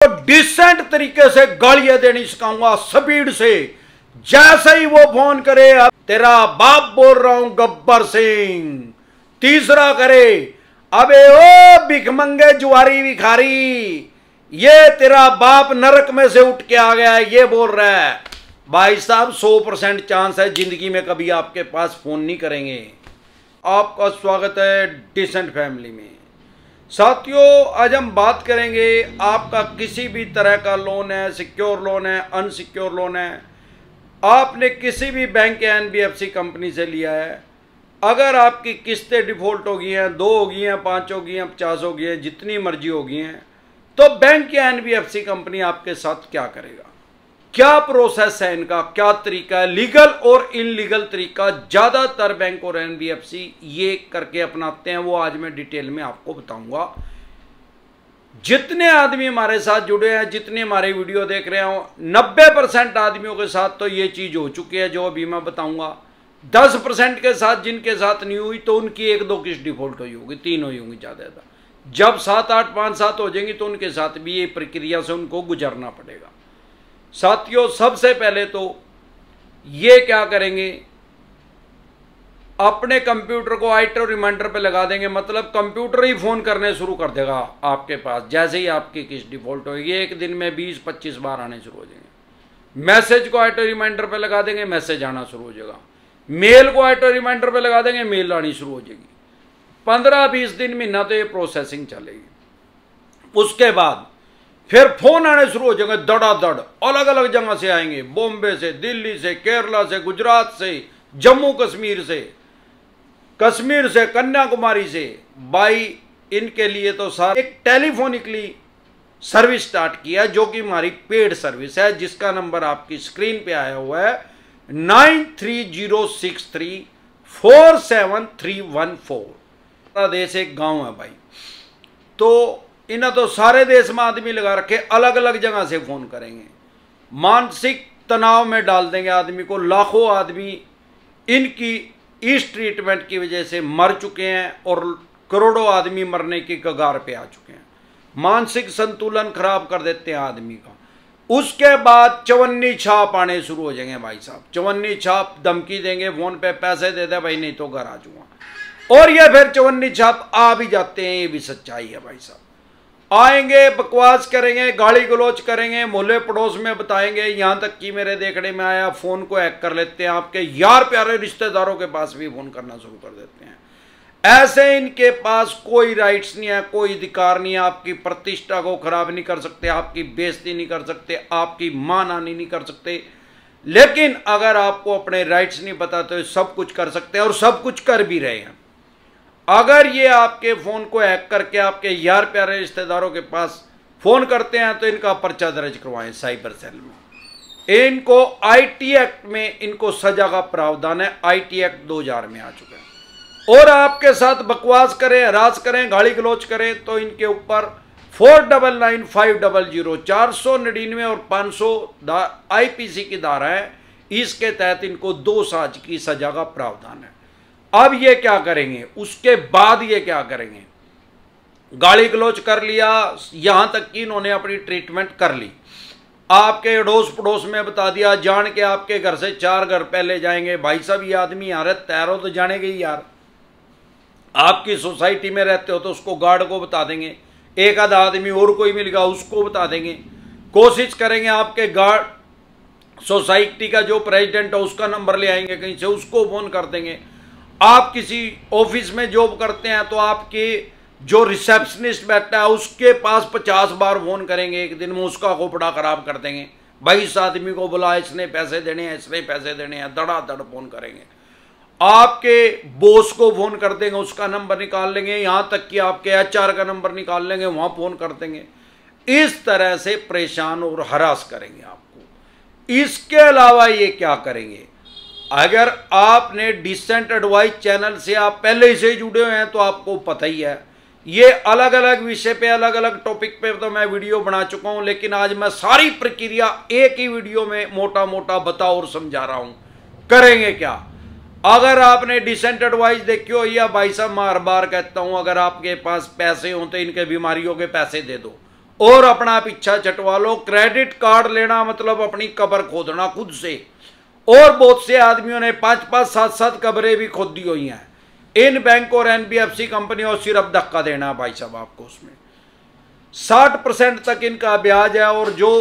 Decent तरीके से गालियां देनी सिखाऊंगा स्पीड से। जैसे ही वो फोन करे, अब तेरा बाप बोल रहा हूं गब्बर सिंह। तीसरा करे, अबे ओ भिखमंगे जुआरी भिखारी, ये तेरा बाप नरक में से उठ के आ गया है, ये बोल रहा है। भाई साहब 100% चांस है जिंदगी में कभी आपके पास फोन नहीं करेंगे। आपका स्वागत है डिसेंट फैमिली में। साथियों, आज हम बात करेंगे, आपका किसी भी तरह का लोन है, सिक्योर लोन है, अनसिक्योर लोन है, आपने किसी भी बैंक या एनबीएफसी कंपनी से लिया है, अगर आपकी किस्तें डिफॉल्ट हो गई हैं, 2 हो गई हैं, 5 हो गई हैं, 50 हो गई हैं, जितनी मर्जी हो गई हैं, तो बैंक या एनबीएफसी कंपनी आपके साथ क्या करेगा, क्या प्रोसेस है इनका, क्या तरीका है, लीगल और इनलीगल तरीका ज्यादातर बैंक और एनबीएफसी ये करके अपनाते हैं। वो आज मैं डिटेल में आपको बताऊंगा। जितने आदमी हमारे साथ जुड़े हैं, जितने हमारे वीडियो देख रहे हो, 90% आदमियों के साथ तो ये चीज हो चुकी है जो अभी मैं बताऊंगा। 10% के साथ जिनके साथ नहीं हुई तो उनकी 1-2 किस्त डिफॉल्ट हुई होगी, 3 हुई होंगी ज्यादा। जब 7, 8, 5, 7 हो जाएंगी तो उनके साथ भी ये प्रक्रिया से उनको गुजरना पड़ेगा। साथियों, सबसे पहले तो ये क्या करेंगे, अपने कंप्यूटर को आइटो रिमाइंडर पे लगा देंगे, मतलब कंप्यूटर ही फोन करने शुरू कर देगा आपके पास। जैसे ही आपकी किस्त डिफॉल्ट होगी, एक दिन में 20-25 बार आने शुरू हो जाएंगे। मैसेज को आइटो रिमाइंडर पे लगा देंगे, मैसेज आना शुरू हो जाएगा। मेल को आइटो रिमाइंडर पे लगा देंगे, मेल आनी शुरू हो जाएगी। 15-20 दिन, महीना तो ये प्रोसेसिंग चलेगी। उसके बाद फिर फोन आने शुरू हो जाएंगे धड़ाधड़, अलग अलग जगह से आएंगे, बॉम्बे से, दिल्ली से, केरला से, गुजरात से, जम्मू कश्मीर से, कन्याकुमारी से। भाई इनके लिए तो सारा एक टेलीफोनिकली सर्विस स्टार्ट किया जो कि हमारी पेड सर्विस है, जिसका नंबर आपकी स्क्रीन पे आया हुआ है 9306347314। देश एक गांव है भाई, तो इन्हें तो सारे देश में आदमी लगा रखे, अलग अलग जगह से फोन करेंगे, मानसिक तनाव में डाल देंगे आदमी को। लाखों आदमी इनकी इस ट्रीटमेंट की वजह से मर चुके हैं और करोड़ों आदमी मरने की कगार पे आ चुके हैं। मानसिक संतुलन खराब कर देते हैं आदमी का। उसके बाद चवन्नी छाप आने शुरू हो जाएंगे भाई साहब। चवन्नी छाप धमकी देंगे, फोन पे पैसे दे दे भाई, नहीं तो घर आ जाऊंगा। और ये फिर चवन्नी छाप आ भी जाते हैं, ये भी सच्चाई है भाई साहब। आएंगे, बकवास करेंगे, गाली गलौज करेंगे, मोहल्ले पड़ोस में बताएंगे, यहां तक कि मेरे देखने में आया फोन को हैक कर लेते हैं, आपके यार प्यारे रिश्तेदारों के पास भी फोन करना शुरू कर देते हैं। ऐसे इनके पास कोई राइट्स नहीं है, कोई अधिकार नहीं है, आपकी प्रतिष्ठा को खराब नहीं कर सकते, आपकी बेइज्जती नहीं कर सकते, आपकी मानहानि नहीं कर सकते। लेकिन अगर आपको अपने राइट्स नहीं पता तो सब कुछ कर सकते हैं और सब कुछ कर भी रहे हैं। अगर ये आपके फोन को हैक करके आपके यार प्यारे रिश्तेदारों के पास फोन करते हैं तो इनका पर्चा दर्ज करवाएं साइबर सेल में। इनको आईटी एक्ट में इनको सजा का प्रावधान है, आईटी एक्ट 2000 में आ चुका है। और आपके साथ बकवास करें, हरास करें, गाली गलौज करें तो इनके ऊपर 499500 499 और 500 आईपीसी की धारा है, इसके तहत इनको 2 साल की सजा का प्रावधान है। अब ये क्या करेंगे, उसके बाद ये क्या करेंगे, गाली गलौज कर लिया, यहां तक कि इन्होंने अपनी ट्रीटमेंट कर ली, आपके अड़ोस पड़ोस में बता दिया, जान के आपके घर से 4 घर पहले जाएंगे, भाई साहब ये आदमी आ रहा है, तैयार हो तो जानेंगे ही यार। आपकी सोसाइटी में रहते हो तो उसको गार्ड को बता देंगे, एक आधा आदमी और कोई मिलेगा उसको बता देंगे, कोशिश करेंगे आपके गार्ड सोसाइटी का जो प्रेसिडेंट है उसका नंबर ले आएंगे कहीं से, उसको फोन कर देंगे। आप किसी ऑफिस में जॉब करते हैं तो आपके जो रिसेप्शनिस्ट बैठा है उसके पास 50 बार फोन करेंगे एक दिन में, उसका खोपड़ा खराब कर देंगे, भाई इस आदमी को बुला, इसने पैसे देने हैं, इसने पैसे देने हैं, धड़ाधड़ फोन करेंगे। आपके बॉस को फोन कर देंगे, उसका नंबर निकाल लेंगे, यहां तक कि आपके एचआर का नंबर निकाल लेंगे, वहां फोन कर देंगे। इस तरह से परेशान और हरास करेंगे आपको। इसके अलावा ये क्या करेंगे, अगर आपने डिसेंट एडवाइस चैनल से आप पहले से जुड़े हुए हैं तो आपको पता ही है, ये अलग अलग विषय पे, अलग अलग टॉपिक पे तो मैं वीडियो बना चुका हूं, लेकिन आज मैं सारी प्रक्रिया एक ही वीडियो में मोटा मोटा बता और समझा रहा हूं। करेंगे क्या, अगर आपने डिसेंट एडवाइस देखी हो, या भाई साहब मैं हर बार कहता हूं, अगर आपके पास पैसे हो तो इनके बीमारियों के पैसे दे दो, और अपना पीछा चटवा लो। क्रेडिट कार्ड लेना मतलब अपनी कब्र खोदना खुद से। और बहुत से आदमियों ने 5-5, 7-7 कब्रें भी खोदी हुई हैं इन बैंक और एनबीएफसी कंपनियों। सिर्फ धक्का देना भाई साहब आपको, उसमें 60% तक इनका ब्याज है, और जो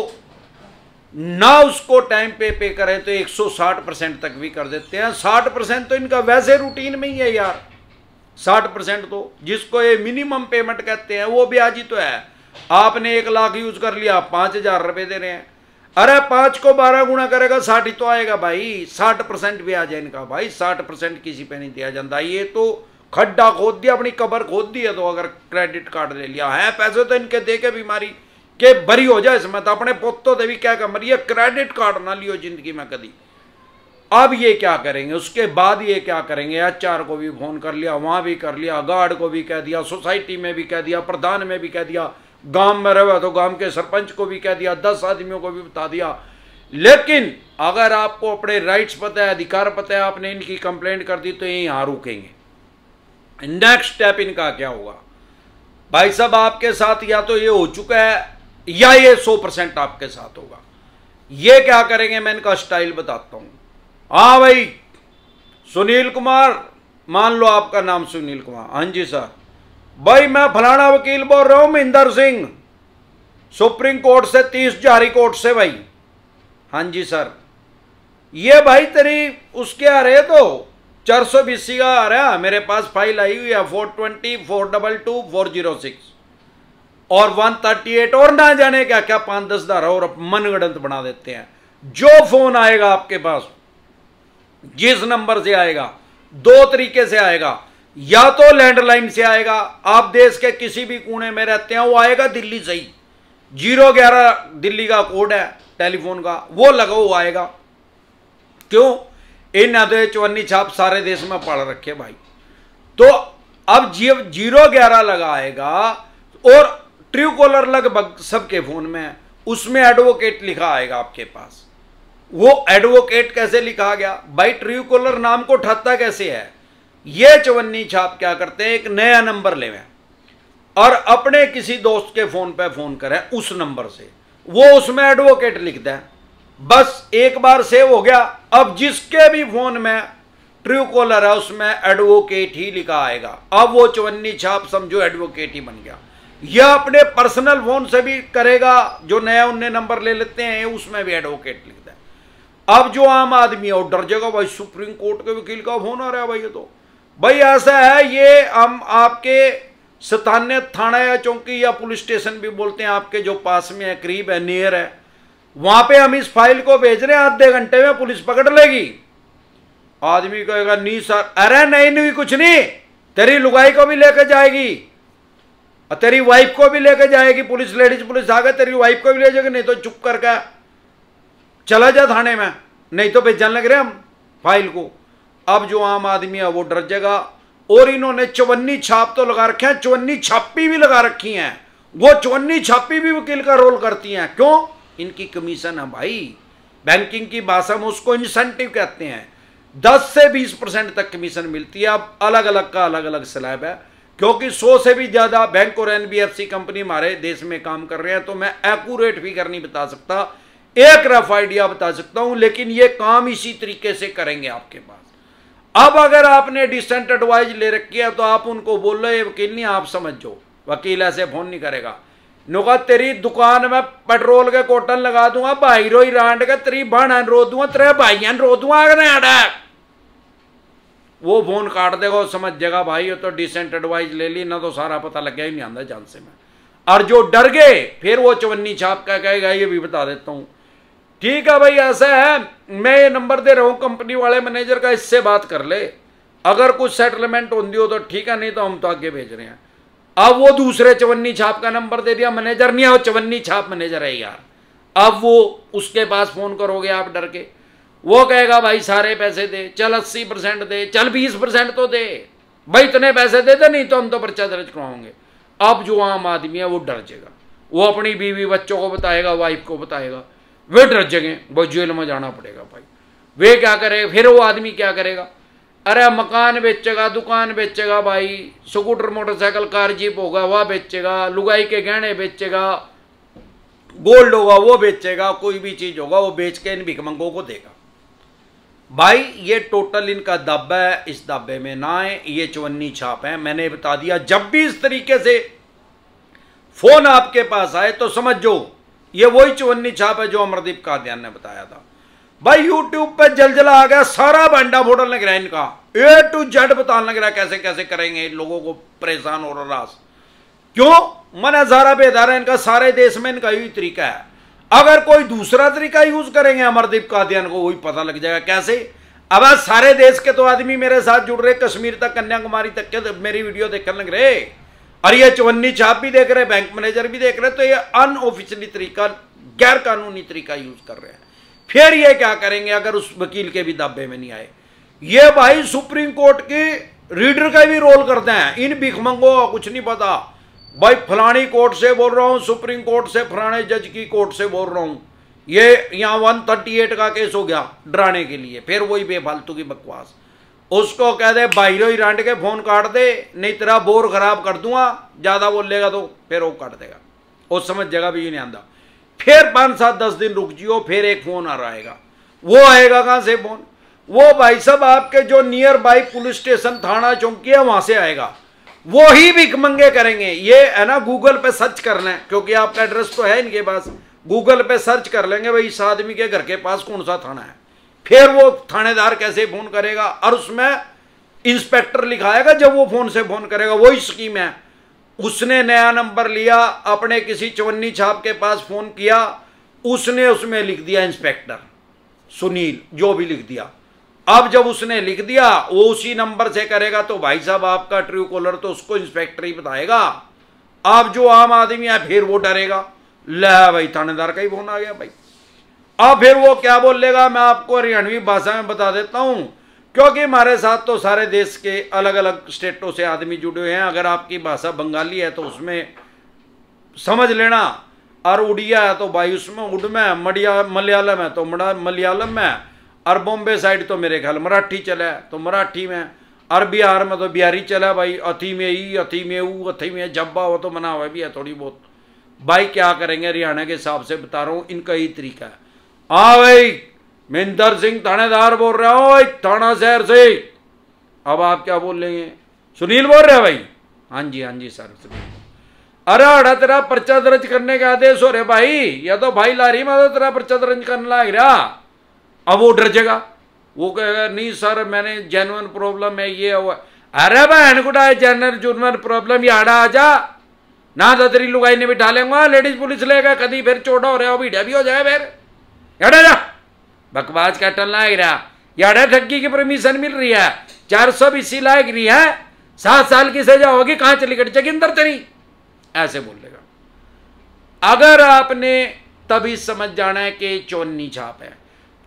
ना उसको टाइम पे करें तो 160% तक भी कर देते हैं। 60% तो इनका वैसे रूटीन में ही है यार। 60% तो जिसको ये मिनिमम पेमेंट कहते हैं वो ब्याज ही तो है। आपने 1 लाख यूज कर लिया, 5,000 रुपए दे रहे हैं। अरे 5 को 12 गुना करेगा 60 ही तो आएगा भाई। 60% ब्याज है इनका भाई। 60% किसी पे नहीं दिया जाता। ये तो खड्डा खोद दिया, अपनी कब्र खोद दी है। तो अगर क्रेडिट कार्ड ले लिया है, पैसे तो इनके दे के बीमारी के बरी हो जाए इसमें तो अपने पोतों से भी क्या कमर। ये क्रेडिट कार्ड ना लियो जिंदगी में कभी। अब ये क्या करेंगे, उसके बाद ये क्या करेंगे, एचआर को भी फोन कर लिया, वहां भी कर लिया, गार्ड को भी कह दिया, सोसाइटी में भी कह दिया, प्रधान में भी कह दिया, गांव में रहे तो गांव के सरपंच को भी कह दिया, 10 आदमियों को भी बता दिया। लेकिन अगर आपको अपने राइट्स पता है, अधिकार पता है, आपने इनकी कंप्लेंट कर दी तो ये यहां रुकेंगे। नेक्स्ट स्टेप इनका क्या होगा भाई साहब, आपके साथ या तो ये हो चुका है या ये 100% आपके साथ होगा। ये क्या करेंगे मैं इनका स्टाइल बताता हूं। हाँ भाई सुनील कुमार, मान लो आपका नाम सुनील कुमार। हाँ जी सर, भाई मैं फलाना वकील बोल रहा हूं, महेंद्र सिंह, सुप्रीम कोर्ट से 30 जारी कोर्ट से भाई। हाँ जी सर, ये भाई तेरी उसके आ रहे तो 420 का आ रहा है, मेरे पास फाइल आई हुई है 420, 422, 406 और 138 और ना जाने क्या क्या 5-10 धारा और मनगढ़ंत बना देते हैं। जो फोन आएगा आपके पास जिस नंबर से आएगा, 2 तरीके से आएगा। या तो लैंडलाइन से आएगा, आप देश के किसी भी कोने में रहते हैं, वो आएगा दिल्ली से ही। 011 दिल्ली का कोड है टेलीफोन का, वो लगाओ आएगा। क्यों, इन तो 54 छाप सारे देश में पड़ रखे भाई। तो अब 011 लगा आएगा और ट्रू कॉलर लगभग सबके फोन में है, उसमें एडवोकेट लिखा आएगा आपके पास। वो एडवोकेट कैसे लिखा गया भाई, ट्रू कॉलर नाम को उठाता कैसे है। ये 54 छाप क्या करते हैं, एक नया नंबर लेवें और अपने किसी दोस्त के फोन पे फोन करें उस नंबर से, वो उसमें एडवोकेट लिखता है। बस एक बार सेव हो गया, अब जिसके भी फोन में ट्रू कॉलर है उसमें एडवोकेट ही लिखा आएगा। अब वो 54 छाप समझो एडवोकेट ही बन गया। यह अपने पर्सनल फोन से भी करेगा, जो नया उनने नंबर ले लेते हैं उसमें भी एडवोकेट लिखता है। अब जो आम आदमी है वो डर जाएगा, भाई सुप्रीम कोर्ट के वकील का फोन आ रहा है भाई। ये तो भाई ऐसा है, ये हम आपके स्थानीय थाना या चौकी या पुलिस स्टेशन भी बोलते हैं, आपके जो पास में है, करीब है, नियर है, वहां पे हम इस फाइल को भेज रहे हैं, आधे घंटे में पुलिस पकड़ लेगी। आदमी कहेगा नहीं सर, अरे नहीं कुछ नहीं, तेरी लुगाई को भी लेकर जाएगी और तेरी वाइफ को भी लेकर जाएगी पुलिस। लेडीज पुलिस आ गए, तेरी वाइफ को भी ले जाएगी, नहीं तो चुप करके चला जा थाने में, नहीं तो भेजने लग रहे हम फाइल को। अब जो आम आदमी है वो डर जाएगा। और इन्होंने 54 छाप तो लगा रखे हैं, 54 छापी भी लगा रखी हैं। वो 54 छापी भी वकील का रोल करती हैं। क्यों, इनकी कमीशन है भाई। बैंकिंग की भाषा में उसको इंसेंटिव कहते हैं। 10 से 20% तक कमीशन मिलती है। अब अलग अलग का अलग अलग स्लैब है, क्योंकि 100 से भी ज्यादा बैंक और एनबीएफसी कंपनी हमारे देश में काम कर रहे हैं। तो मैं एक्यूरेट फिगर नहीं बता सकता, एक रफ आइडिया बता सकता हूं, लेकिन ये काम इसी तरीके से करेंगे आपके पास। अब अगर आपने डिसेंट एडवाइज ले रखी है तो आप उनको बोल लो ये वकील नहीं, आप समझ जाओ वकील ऐसे फोन नहीं करेगा। नुका तेरी दुकान में पेट्रोल के कोटन लगा दूंगा, भाई रोई रांड के तेरी बहन रो दूंगा, तेरे भाइयन रो दूंगा। वो फोन काट देगा, समझ जाएगा भाई ये तो डिसेंट एडवाइज ले ली ना, तो सारा पता लग गया ही नहीं आंदा जान से में। और जो डर गए फिर वो 54 छाप का कहेगा, ये भी बता देता हूं। ठीक है भाई, ऐसा है, मैं ये नंबर दे रहा हूं कंपनी वाले मैनेजर का, इससे बात कर ले, अगर कुछ सेटलमेंट होती हो तो ठीक है, नहीं तो हम तो आगे भेज रहे हैं। अब वो दूसरे 54 छाप का नंबर दे दिया, मैनेजर नहीं है वो 54 छाप मैनेजर है यार। अब वो उसके पास फोन करोगे आप डर के, वो कहेगा भाई सारे पैसे दे, चल 80% दे, चल 20% तो दे भाई, इतने पैसे दे दे, नहीं तो हम तो पर्चा दर्ज करवाओगे। अब जो आम आदमी है वो डर जाएगा, वो अपनी बीवी बच्चों को बताएगा, वाइफ को बताएगा, वे डर जगह वो जेल में जाना पड़ेगा भाई। वे क्या करेगा फिर, वो आदमी क्या करेगा, अरे मकान बेचेगा, दुकान बेचेगा भाई, स्कूटर मोटरसाइकिल कार जीप होगा वह बेचेगा, लुगाई के गहने बेचेगा, गोल्ड होगा वो बेचेगा, कोई भी चीज होगा वो बेच के इन भिखमंगों को देगा। भाई ये टोटल इनका दावा है, इस दावे में ना है, ये चवन्नी छाप है। मैंने बता दिया, जब भी इस तरीके से फोन आपके पास आए तो समझो ये वही चवन्नी छाप है जो अमरदीप कादियान ने बताया था। भाई यूट्यूब पे जलजला आ गया, सारा भांडा फोड़ने लग रहा है इनका, ए टू जेड बताने लग रहा है कैसे कैसे करेंगे, लोगों को परेशान हो रहा। क्यों? मन हजारा बेदारा इनका, सारे देश में इनका यही तरीका है। अगर कोई दूसरा तरीका यूज करेंगे अमरदीप कादियान को वही पता लग जाएगा कैसे। अब सारे देश के तो आदमी मेरे साथ जुड़ रहे, कश्मीर तक कन्याकुमारी तक के मेरी वीडियो देखने लग रहे, और ये चवन्नी छाप भी देख रहे, बैंक मैनेजर भी देख रहे, तो ये अनऑफिशियली तरीका, गैर कानूनी तरीका यूज कर रहे हैं। फिर ये क्या करेंगे अगर उस वकील के भी दावे में नहीं आए? ये भाई सुप्रीम कोर्ट के रीडर का भी रोल करते हैं। इन भिखमंगों को कुछ नहीं पता, भाई फलानी कोर्ट से बोल रहा हूं, सुप्रीम कोर्ट से, फलाने जज की कोर्ट से बोल रहा हूं, ये यहां 138 का केस हो गया डराने के लिए। फिर वही बेफालतू की बकवास, उसको कह दे बाहरों ही रांट के फोन काट दे, नहीं तेरा बोर खराब कर दूंगा, ज्यादा बोलेगा तो फिर वो काट देगा, वो समझ जाएगा भी नहीं आंदा। फिर 5-7-10 दिन रुक जियो, फिर एक फोन आ रहा आएगा। वो आएगा कहां से फोन? वो भाई साहब आपके जो नियर बाई पुलिस स्टेशन, थाना, चौकी है वहां से आएगा। वो ही भिखमंगे करेंगे। ये है ना, गूगल पे सर्च करना है, क्योंकि आपका एड्रेस तो है इनके पास, गूगल पे सर्च कर लेंगे भाई इस आदमी के घर के पास कौन सा थाना है। फिर वो थानेदार कैसे फोन करेगा, और उसमें इंस्पेक्टर लिखाएगा जब वो फोन से फोन करेगा। वही स्कीम है, उसने नया नंबर लिया, अपने किसी चवन्नी छाप के पास फोन किया, उसने उसमें लिख दिया इंस्पेक्टर सुनील, जो भी लिख दिया। अब जब उसने लिख दिया वो उसी नंबर से करेगा, तो भाई साहब आपका ट्रू कॉलर तो उसको इंस्पेक्टर ही बताएगा। अब जो आम आदमी है फिर वो डरेगा, ले भाई थानेदार का ही फोन आ गया भाई। अब फिर वो क्या बोलेगा, मैं आपको हरियाणवी भाषा में बता देता हूं, क्योंकि हमारे साथ तो सारे देश के अलग अलग स्टेटों से आदमी जुड़े हुए हैं। अगर आपकी भाषा बंगाली है तो उसमें समझ लेना, और उड़िया है तो भाई उसमें उड़ में, मलयालम है तो मलयालम में, और बॉम्बे साइड तो मेरे ख्याल मराठी चला है तो मराठी में, और बिहार में तो बिहारी चला भाई, अथी में ई, अथी में ऊ, अथी में जब्बा, हो तो मना हुआ भी है थोड़ी बहुत। भाई क्या करेंगे, हरियाणा के हिसाब से बता रहा हूँ, इनका ही तरीका है। हाँ भाई महेंद्र सिंह थानेदार बोल रहा हूँ भाई, थाना शहर से। अब आप क्या बोल लेंगे, सुनील बोल रहे हैं भाई? हाँ जी सर सुनील। अरे अड़ा तेरा पर्चा दर्ज करने का आदेश हो रहे भाई, या तो भाई लारी में तो तेरा पर्चा दर्ज करने लग रहा। अब वो डर जाएगा, वो कहेगा नहीं सर मैंने जेन्युइन प्रॉब्लम है ये हुआ। अरे बहन कुटा जेन्युइन प्रॉब्लम, ये आड़ा आ जा ना, तो तेरी लुगाई ने बिठा लेंगे, लेडीज पुलिस लेगा, कभी फिर चोटा हो रहा हो, भिड़ा भी हो जाए फिर। याडा जा बकवास का टलना है रहा, याडा ठगी की परमिशन मिल रही है, 420 लाख रही है, 7 साल की सजा होगी, कहां चली गई जगिंदर तेरी, ऐसे बोलेगा। अगर आपने तभी समझ जाना है कि चवन्नी छाप है,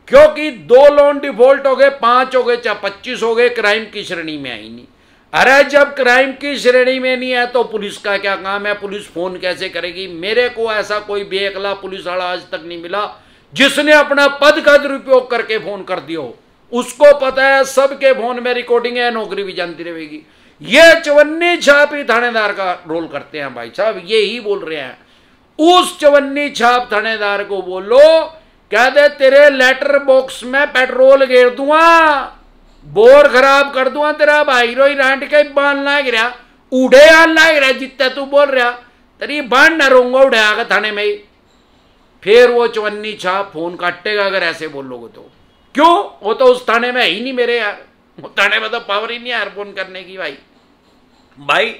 क्योंकि 2 लोन डिफॉल्ट हो गए, 5 हो गए, चाहे 25 हो गए, क्राइम की श्रेणी में आई नहीं। अरे जब क्राइम की श्रेणी में नहीं है तो पुलिस का क्या काम है, पुलिस फोन कैसे करेगी? मेरे को ऐसा कोई बेअकला पुलिस वाला आज तक नहीं मिला जिसने अपना पद का दुरुपयोग करके फोन कर दिया हो। उसको पता है सबके फोन में रिकॉर्डिंग है, नौकरी भी जानती रहेगी। ये चवन्नी छाप ही थानेदार का रोल करते हैं भाई साहब, ये ही बोल रहे हैं। उस चवन्नी छाप थानेदार को बोलो, कह दे तेरे लेटर बॉक्स में पेट्रोल घेर दूंगा, बोर खराब कर दूंगा तेरा, भाई रोई रांट के बांध लाग रहा, उड़े आन लाग रहा, जितना तू बोल रहा तेरी बांध न रहूंगा उड़े आगा थाने में ही। फिर वो चवन्नी छाप फोन काटेगा अगर ऐसे बोलोगे तो। क्यों? वो तो उस थाने में ही नहीं मेरे यार, वो थाने में तो पावर ही नहीं यार फोन करने की। भाई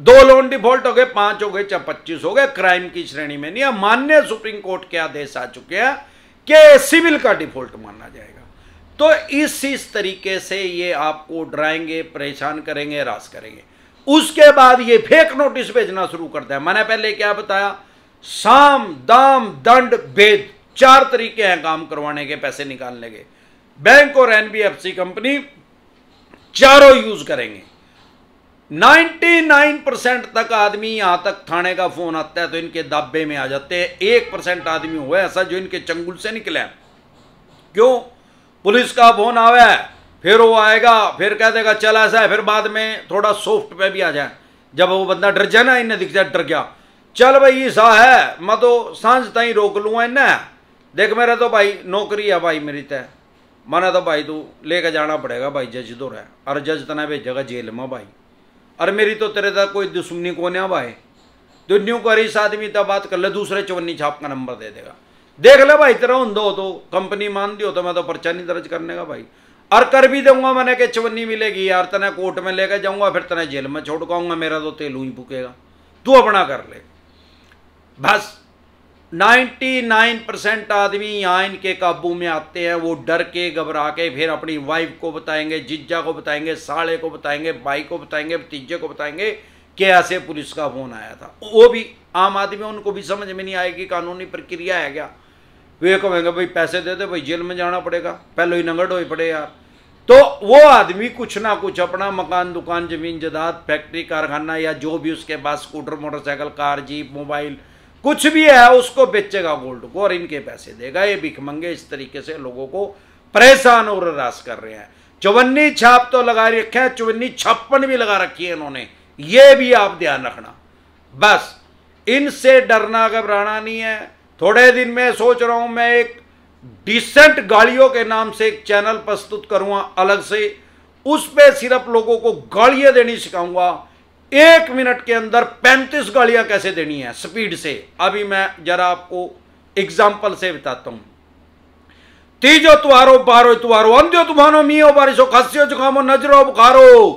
2 लोन डिफॉल्ट हो गए, 5 हो गए, चाहे 25 हो गए, क्राइम की श्रेणी में नहीं है। माननीय सुप्रीम कोर्ट के आदेश आ चुके हैं कि सिविल का डिफॉल्ट माना जाएगा। तो इस तरीके से ये आपको डराएंगे, परेशान करेंगे, हरास करेंगे। उसके बाद ये फेक नोटिस भेजना शुरू करता है। मैंने पहले क्या बताया, साम दाम दंड भेद 4 तरीके हैं काम करवाने के, पैसे निकालने के। बैंक और एनबीएफसी कंपनी चारों यूज करेंगे। 99% तक आदमी यहां तक थाने का फोन आता है तो इनके दाब्बे में आ जाते हैं। 1% आदमी हुआ ऐसा जो इनके चंगुल से निकले। क्यों? पुलिस का फोन आवे, फिर वो आएगा, फिर कह देगा चल ऐसा है, फिर बाद में थोड़ा सॉफ्ट पे भी आ जाए। जब वो बंदा डर जाए ना, इन्हें दिख जाए डर गया, चल भाई सा है, मैं तो सांझ ताई रोक लूंगा इन्हें, देख मेरा तो भाई नौकरी है भाई मेरी तय, मना तो भाई तू लेके जाना पड़ेगा भाई जज दो रहा, और जज तना भेजेगा जेल में भाई, और मेरी तो तेरे तक कोई दुश्मनी को नहीं भाई, दुनिया को इस आदमी तक बात कर ले, दूसरे चवन्नी छाप का नंबर दे देगा, देख ले भाई तेरा उन दो तो कंपनी मान दी हो तो मैं तो पर्चा नहीं दर्ज करने का भाई, और कर भी दूंगा मैंने कि चवन्नी मिलेगी यार, तना कोर्ट में लेकर जाऊंगा, फिर तना जेल में छोड़ पाऊंगा, मेरा तो तेल ही फूकेगा, तू अपना कर ले बस। 99% आदमी यहाँ इनके काबू में आते हैं, वो डर के घबरा के फिर अपनी वाइफ को बताएंगे, जिज्जा को बताएंगे, साले को बताएंगे, भाई को बताएंगे, भतीजे को बताएंगे कि ऐसे पुलिस का फोन आया था। वो भी आम आदमी, उनको भी समझ में नहीं आएगी कानूनी प्रक्रिया है क्या, वे कहेंगे भाई पैसे दे दे भाई जेल में जाना पड़ेगा, पहले ही नंगड़ हो पड़े यार। तो वो आदमी कुछ ना कुछ अपना मकान, दुकान, जमीन जायदाद, फैक्ट्री, कारखाना या जो भी उसके पास scooter, motorcycle, car, jeep, mobile कुछ भी है उसको बेचेगा गोल्ड को और इनके पैसे देगा। ये भिखमंगे इस तरीके से लोगों को परेशान और हरास कर रहे हैं। चवन्नी छाप तो लगा रखे हैं, चवन्नी छप्पन भी लगा रखी है इन्होंने, ये भी आप ध्यान रखना। बस इनसे डरना घबराना नहीं है। थोड़े दिन में सोच रहा हूं मैं एक डिसेंट गालियों के नाम से एक चैनल प्रस्तुत करूंगा अलग से, उस पे सिर्फ लोगों को गालियां देनी सिखाऊंगा। 1 मिनट के अंदर 35 गालियां कैसे देनी है स्पीड से, अभी मैं जरा आपको एग्जाम्पल से बताता हूं। तीजो तुहारो, बारो तुहारो, अंध्यो तुम्हारो, मियो बारिशो, खांसियो जुकामो, नजरो बुखारो,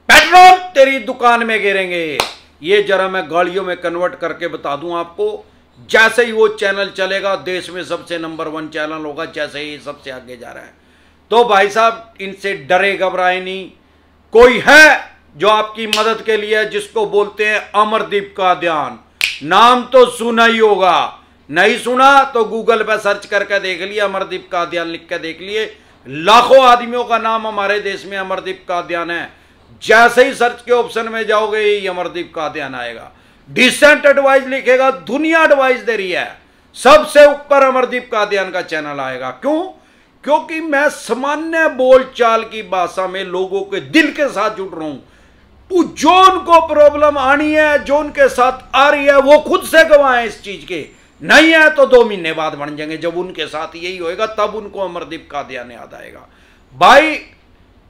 पेट्रोल तेरी दुकान में गिरेंगे। ये जरा मैं गालियों में कन्वर्ट करके बता दूं आपको। जैसे ही वो चैनल चलेगा देश में सबसे नंबर 1 चैनल होगा, जैसे ही सबसे आगे जा रहा है। तो भाई साहब इनसे डरे घबराए नहीं। कोई है जो आपकी मदद के लिए, जिसको बोलते हैं अमरदीप कादियान, नाम तो सुना ही होगा, नहीं सुना तो गूगल पर सर्च करके देख लिया, अमरदीप कादियान लिख के देख लिए। लाखों आदमियों का नाम हमारे देश में अमरदीप कादियान है। जैसे ही सर्च के ऑप्शन में जाओगे ये अमरदीप कादियान आएगा। डिसेंट एडवाइस लिखेगा, दुनिया एडवाइस दे रही है, सबसे ऊपर अमरदीप कादियान का चैनल आएगा। क्यों? क्योंकि मैं सामान्य बोलचाल की भाषा में लोगों के दिल के साथ जुड़ रहा हूं। जो उनको प्रॉब्लम आनी है, जो उनके साथ आ रही है, वो खुद से गवाएं इस चीज के, नहीं है तो 2 महीने बाद बन जाएंगे। जब उनके साथ यही होएगा तब उनको अमरदीप कादियान याद आएगा। भाई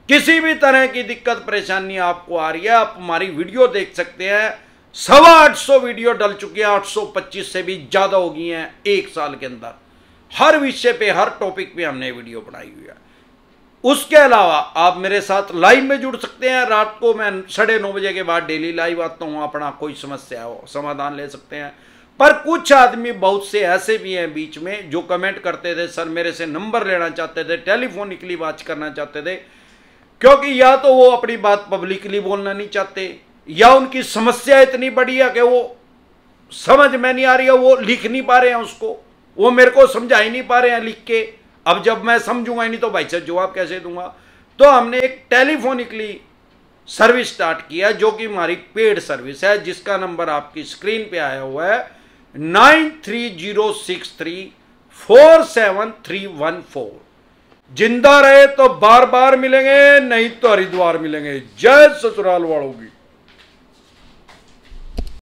किसी भी तरह की दिक्कत परेशानी आपको आ रही है, आप हमारी वीडियो देख सकते हैं। 850 वीडियो डल चुकी है, 825 से भी ज्यादा हो गई हैं 1 साल के अंदर। हर विषय पे, हर टॉपिक पे हमने वीडियो बनाई हुई है। उसके अलावा आप मेरे साथ लाइव में जुड़ सकते हैं। रात को मैं 9:30 बजे के बाद डेली लाइव आता हूं, अपना कोई समस्या हो समाधान ले सकते हैं। पर कुछ आदमी बहुत से ऐसे भी हैं बीच में जो कमेंट करते थे, सर मेरे से नंबर लेना चाहते थे, टेलीफोनिकली बात करना चाहते थे, क्योंकि या तो वो अपनी बात पब्लिकली बोलना नहीं चाहते, या उनकी समस्या इतनी बड़ी है कि वो समझ में नहीं आ रही है, वो लिख नहीं पा रहे हैं उसको, वो मेरे को समझा ही नहीं पा रहे हैं लिख के। अब जब मैं समझूंगा ही नहीं तो भाई साहब जवाब कैसे दूंगा। तो हमने एक टेलीफोनिकली सर्विस स्टार्ट किया जो कि हमारी पेड सर्विस है, जिसका नंबर आपकी स्क्रीन पे आया हुआ है 9306347314। जिंदा रहे तो बार बार मिलेंगे, नहीं तो हरिद्वार मिलेंगे। जय ससुराल वालों की।